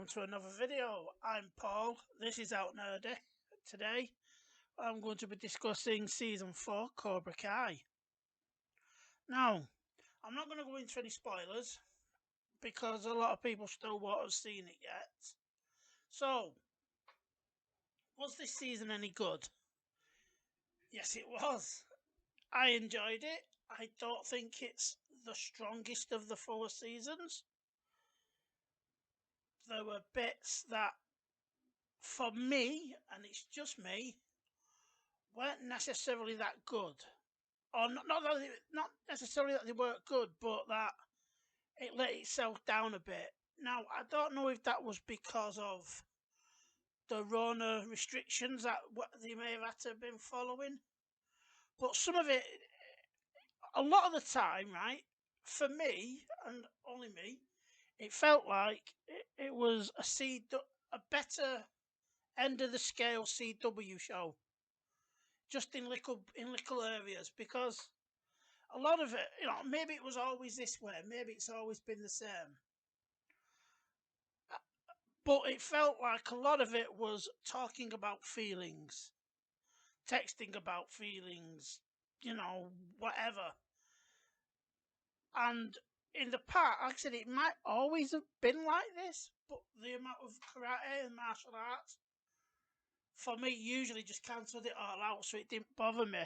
on to another video. I'm Paul. This is Out Nerdy. Today, I'm going to be discussing Season 4 Cobra Kai. Now, I'm not going to go into any spoilers because a lot of people still won't have seen it yet. So, was this season any good? Yes, it was. I enjoyed it. I don't think it's the strongest of the 4 seasons. There were bits that, for me, and it's just me, weren't necessarily that good. Or not necessarily that they weren't good, but that it let itself down a bit. Now, I don't know if that was because of the Rona restrictions that what they may have had to have been following, but some of it, a lot of the time, right, for me, and only me, it felt like it was a better end of the scale CW show, just in little areas, because a lot of it, maybe it was always this way, maybe it's always been the same. But it felt like a lot of it was talking about feelings, texting about feelings, whatever. And in the past, like I said, it might always have been like this, but the amount of karate and martial arts, for me, usually just cancelled it all out, so it didn't bother me.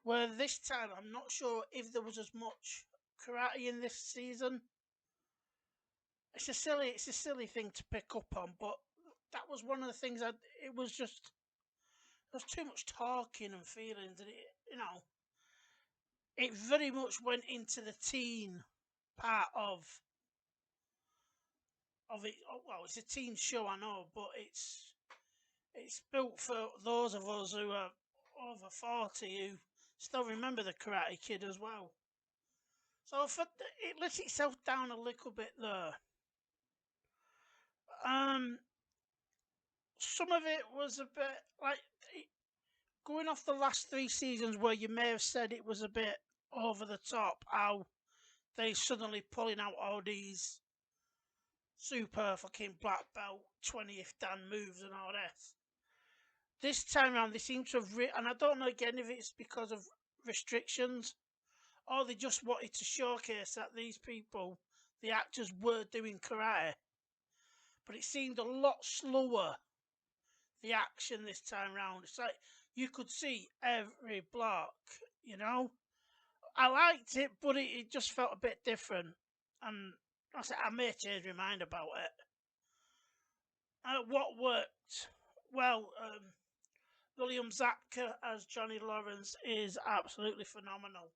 Where this time, I'm not sure if there was as much karate in this season. It's a silly thing to pick up on, but that was one of the things. It was just there was too much talking and feelings, and it very much went into the teen part of it. Well, it's a teen show, I know, but it's built for those of us who are over 40 who still remember the Karate Kid as well. So it lets itself down a little bit there. Um, some of it was a bit like going off the last 3 seasons where you may have said it was a bit over the top. How they suddenly pulling out all these super fucking black belt 20th Dan moves and all this. This time around, they seem to have, and I don't know again if it's because of restrictions or they just wanted to showcase that these people, the actors, were doing karate. But it seemed a lot slower, the action this time round. It's like you could see every block, you know. I liked it, but it just felt a bit different. And I may change my mind about it. What worked? Well, William Zapka as Johnny Lawrence is absolutely phenomenal.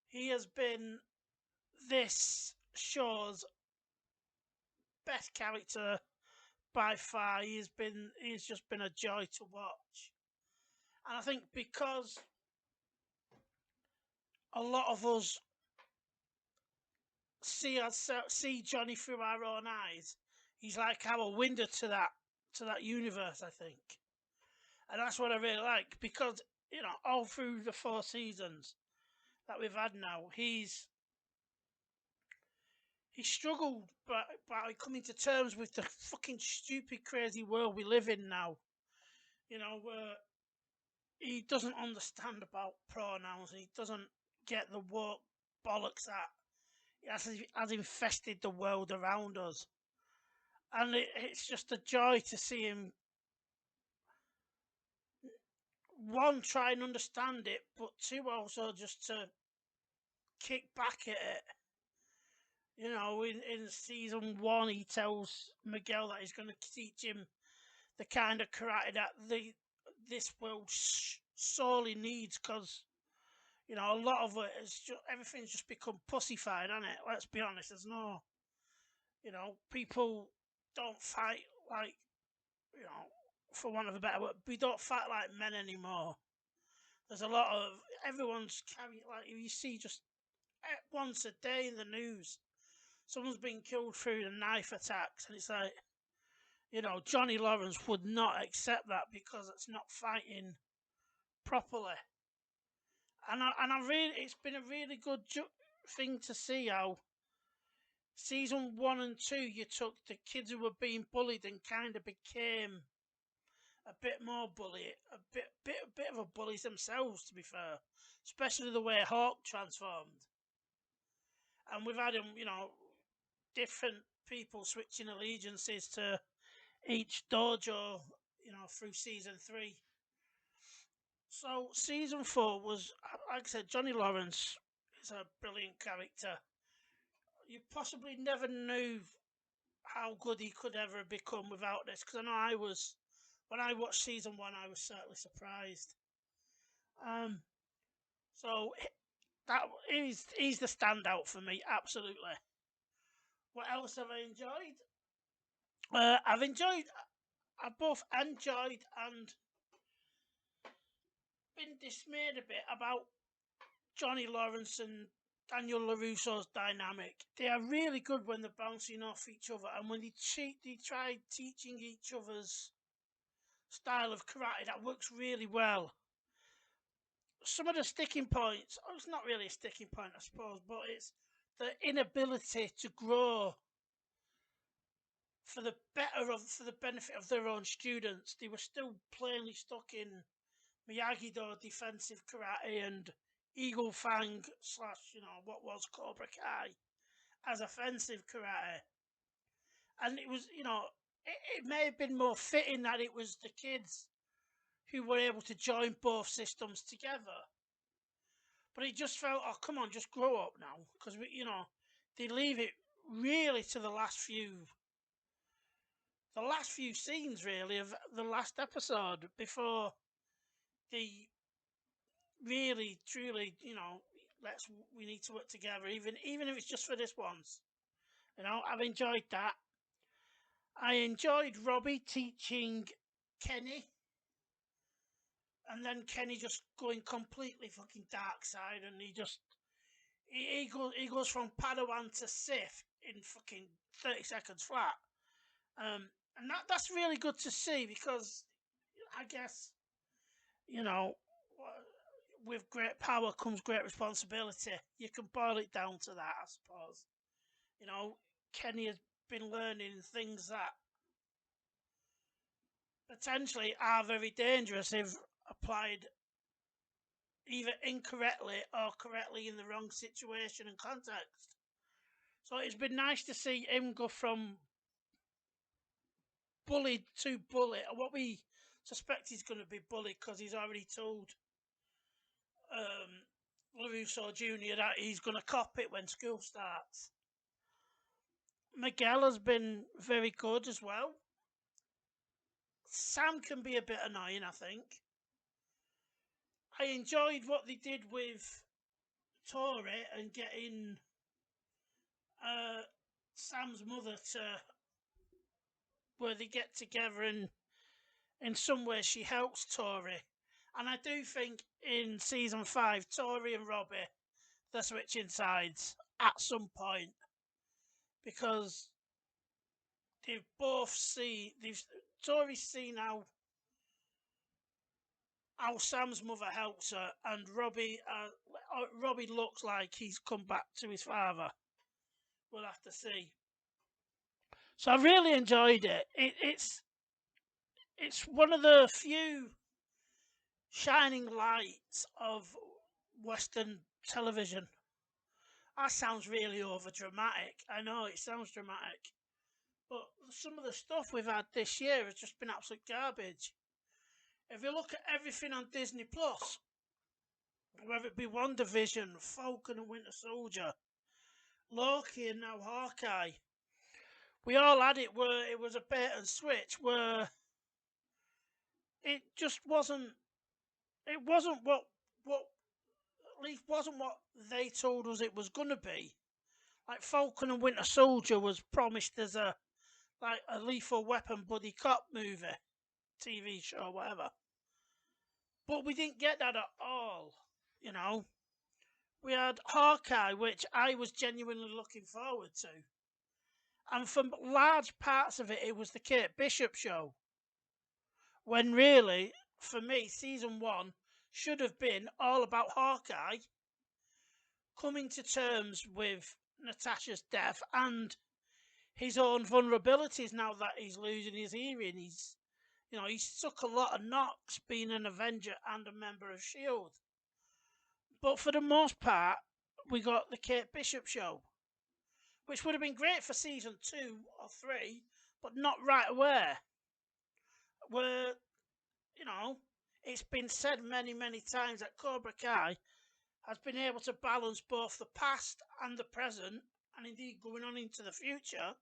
He has been this show's best character by far. He's just been a joy to watch. And I think because a lot of us see Johnny through our own eyes, he's like our window to that universe, I think. And that's what I really like because all through the 4 seasons that we've had now, he struggled by coming to terms with the fucking stupid, crazy world we live in now. Where he doesn't understand about pronouns and he doesn't get the woke bollocks that has infested the world around us. And it's just a joy to see him, one, try and understand it, but two, also just to kick back at it. In season 1, he tells Miguel that he's going to teach him the kind of karate that this world sorely needs, because a lot of it is just everything's just become pussified, hasn't it? Let's be honest. There's no, people don't fight like, for want of a better word, we don't fight like men anymore. There's a lot of everyone's carrying, like you see just once a day in the news, someone's been killed through the knife attacks, and it's like, Johnny Lawrence would not accept that because it's not fighting properly. And I really, it's been a really good thing to see how Season 1 and 2, you took the kids who were being bullied and kind of became a bit more bully, a bit of a bullies themselves. To be fair, especially the way Hawk transformed, and we've had him, different people switching allegiances to each dojo, through season 3. So season 4 was, like I said, Johnny Lawrence is a brilliant character. You possibly never knew how good he could ever become without this, because I know when I watched season 1, I was certainly surprised. Um, so that he's the standout for me, absolutely. What else have I enjoyed? I've both enjoyed and been dismayed a bit about Johnny Lawrence and Daniel LaRusso's dynamic. They are really good when they're bouncing off each other, and when they try teaching each other's style of karate, that works really well. Some of the sticking points, it's not really a sticking point, I suppose, but it's the inability to grow for the benefit of their own students. They were still plainly stuck in Miyagi-Do defensive karate and Eagle Fang slash, what was Cobra Kai as offensive karate. And it was, it may have been more fitting that it was the kids who were able to join both systems together. But it just felt, oh, come on, just grow up now. Because, they leave it really to the last few scenes, really, of the last episode before they really, truly, we need to work together, even if it's just for this once. I've enjoyed that. I enjoyed Robbie teaching Kenny, and then Kenny just going completely fucking dark side, and he goes from Padawan to Sith in fucking 30 seconds flat. And that's really good to see, because I guess, you know, with great power comes great responsibility. You can boil it down to that, I suppose. Kenny has been learning things that potentially are very dangerous if applied either incorrectly or correctly in the wrong situation and context. So it's been nice to see him go from bullied to bully. What we suspect he's going to be bullied, because he's already told LaRusso Jr. that he's going to cop it when school starts. Miguel has been very good as well. Sam can be a bit annoying, I think. I enjoyed what they did with Tori and getting Sam's mother to where they get together, and in some way she helps Tori. And I do think in season 5, Tori and Robbie, they're switching sides at some point, because Tori's seen how Sam's mother helps her, and Robbie looks like he's come back to his father. We'll have to see. So I really enjoyed it. It's one of the few shining lights of Western television. That sounds really over dramatic. I know it sounds dramatic, but some of the stuff we've had this year has just been absolute garbage. If you look at everything on Disney Plus, whether it be WandaVision, Falcon and Winter Soldier, Loki, and now Hawkeye, we all had it where it was a bait and switch, where it just wasn't. It wasn't what at least wasn't what they told us it was gonna be. Like Falcon and Winter Soldier was promised as a Lethal Weapon buddy cop movie, TV show, whatever. But we didn't get that at all. We had Hawkeye, which I was genuinely looking forward to. And for large parts of it, it was the Kate Bishop show. When really, for me, season 1 should have been all about Hawkeye coming to terms with Natasha's death and his own vulnerabilities now that he's losing his hearing. He's took a lot of knocks being an Avenger and a member of Shield. But for the most part, we got the Kate Bishop show, which would have been great for season 2 or 3, but not right away. Where, it's been said many, many times that Cobra Kai has been able to balance both the past and the present, and indeed going on into the future.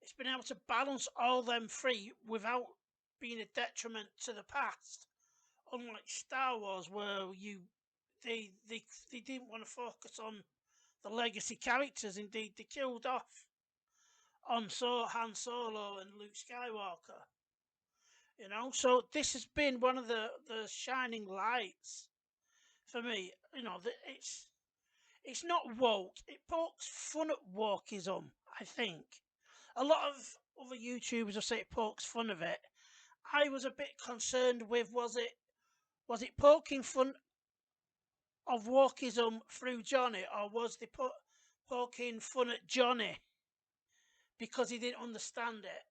It's been able to balance all them three without being a detriment to the past. Unlike Star Wars, where they didn't want to focus on the legacy characters. Indeed, they killed off Han Solo and Luke Skywalker. So this has been one of the shining lights for me. It's not woke. It pokes fun at wokeism, I think. A lot of other YouTubers will say it pokes fun of it. I was a bit concerned with was it poking fun of wokeism through Johnny, or was they poking fun at Johnny because he didn't understand it?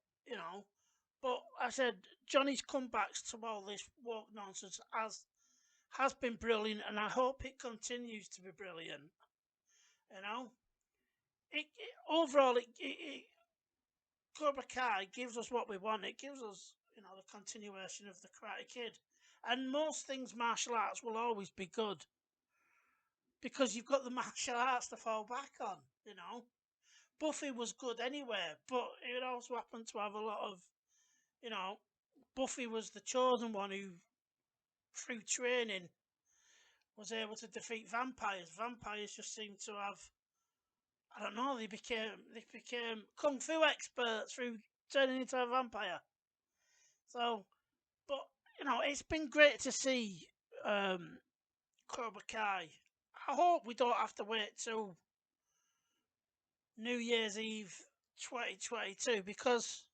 But I said Johnny's comebacks to all this woke nonsense has been brilliant, and I hope it continues to be brilliant. Overall, Cobra Kai gives us what we want. It gives us, the continuation of the Karate Kid, and most things martial arts will always be good because you've got the martial arts to fall back on. Buffy was good anyway, but it also happened to have a lot of, Buffy was the chosen one who, through training, was able to defeat vampires. Vampires just seemed to have, I don't know, they became kung fu experts through turning into a vampire. So, but it's been great to see Cobra Kai. I hope we don't have to wait till New Year's Eve 2022 because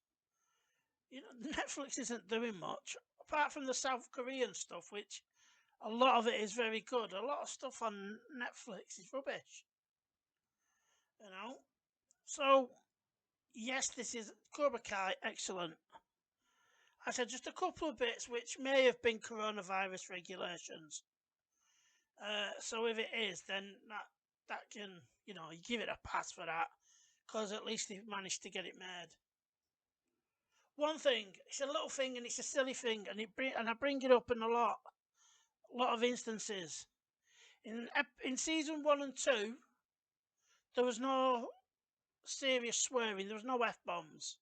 Netflix isn't doing much apart from the South Korean stuff, which a lot of it is very good. A lot of stuff on Netflix is rubbish. So yes, this is Cobra Kai, excellent. I said just a couple of bits which may have been coronavirus regulations. So if it is, then that can, you give it a pass for that, because at least they've managed to get it made. One thing, it's a little thing and it's a silly thing, and I bring it up in a lot of instances. In season 1 and 2, there was no serious swearing, there was no F-bombs.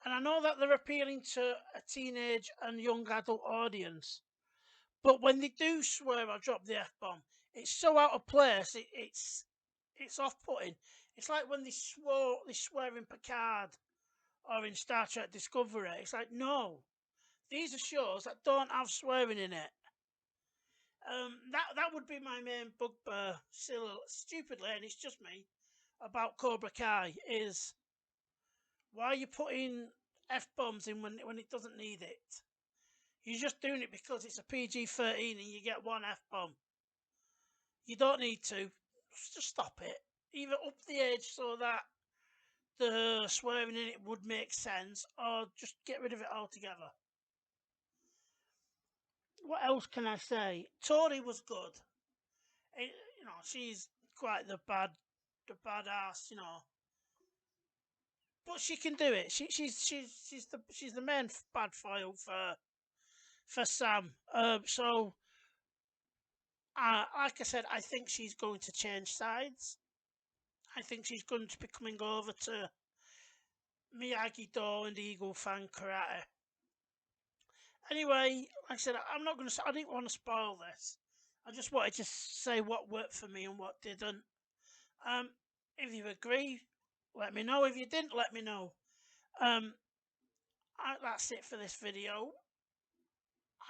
And I know that they're appealing to a teenage and young adult audience, but when they do swear or drop the F-bomb, it's so out of place, it's off-putting. It's like when they swear in Picard or in Star Trek Discovery. It's like, no, these are shows that don't have swearing in it. That would be my main bugbear, stupidly, and it's just me, about Cobra Kai, is why are you putting F-bombs in when it doesn't need it? You're just doing it because it's a PG-13 and you get one F-bomb. You don't need to. Just stop it. Either up the age so that the swearing in it would make sense, or just get rid of it altogether. What else can I say? Tori was good. She's quite the badass, but she can do it. She's the main bad foil for Sam. So, like I said, I think she's going to change sides. I think she's going to be coming over to Miyagi-Do and Eagle Fang Karate. Anyway, like I said, I didn't want to spoil this. I just wanted to say what worked for me and what didn't. If you agree, let me know. If you didn't, let me know. That's it for this video.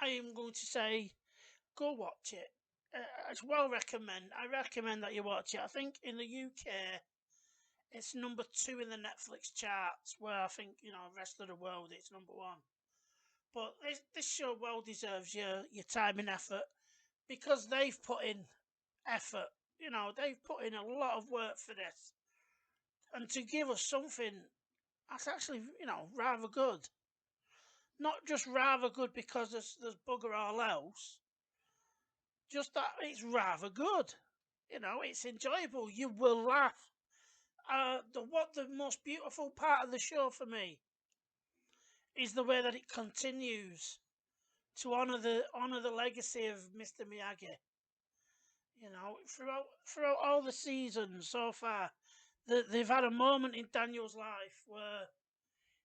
I am going to say, go watch it. It's well recommend. I recommend that you watch it. I think in the UK, it's number 2 in the Netflix charts, where I think, the rest of the world, it's number 1. But this show well deserves your time and effort, because they've put in effort they've put in a lot of work for this, and to give us something that's actually, rather good. Not just rather good because there's bugger all else, just that it's rather good. It's enjoyable. You will laugh. The most beautiful part of the show for me is the way that it continues to honor the legacy of Mr. Miyagi. Throughout all the seasons so far, they've had a moment in Daniel's life where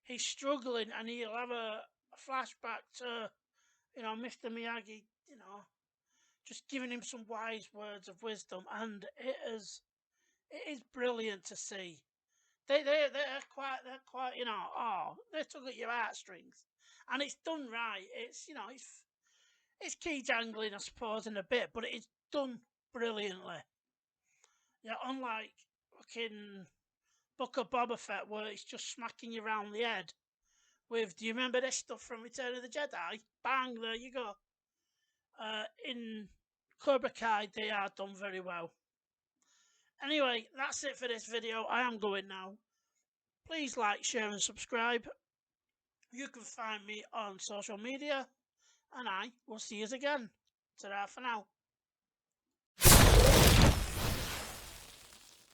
he's struggling, and he'll have a flashback to Mr. Miyagi, just giving him some wise words of wisdom, and it is brilliant to see. They're quite they tug at your heartstrings, and it's done right. It's key jangling, I suppose, in a bit, but it's done brilliantly. Yeah, unlike fucking Book of Boba Fett, where it's just smacking you around the head with, do you remember this stuff from Return of the Jedi? Bang, there you go. In Cobra Kai, they are done very well. Anyway, that's it for this video. I am going now. Please like, share, and subscribe. You can find me on social media, and I will see you again. Ta-ra for now.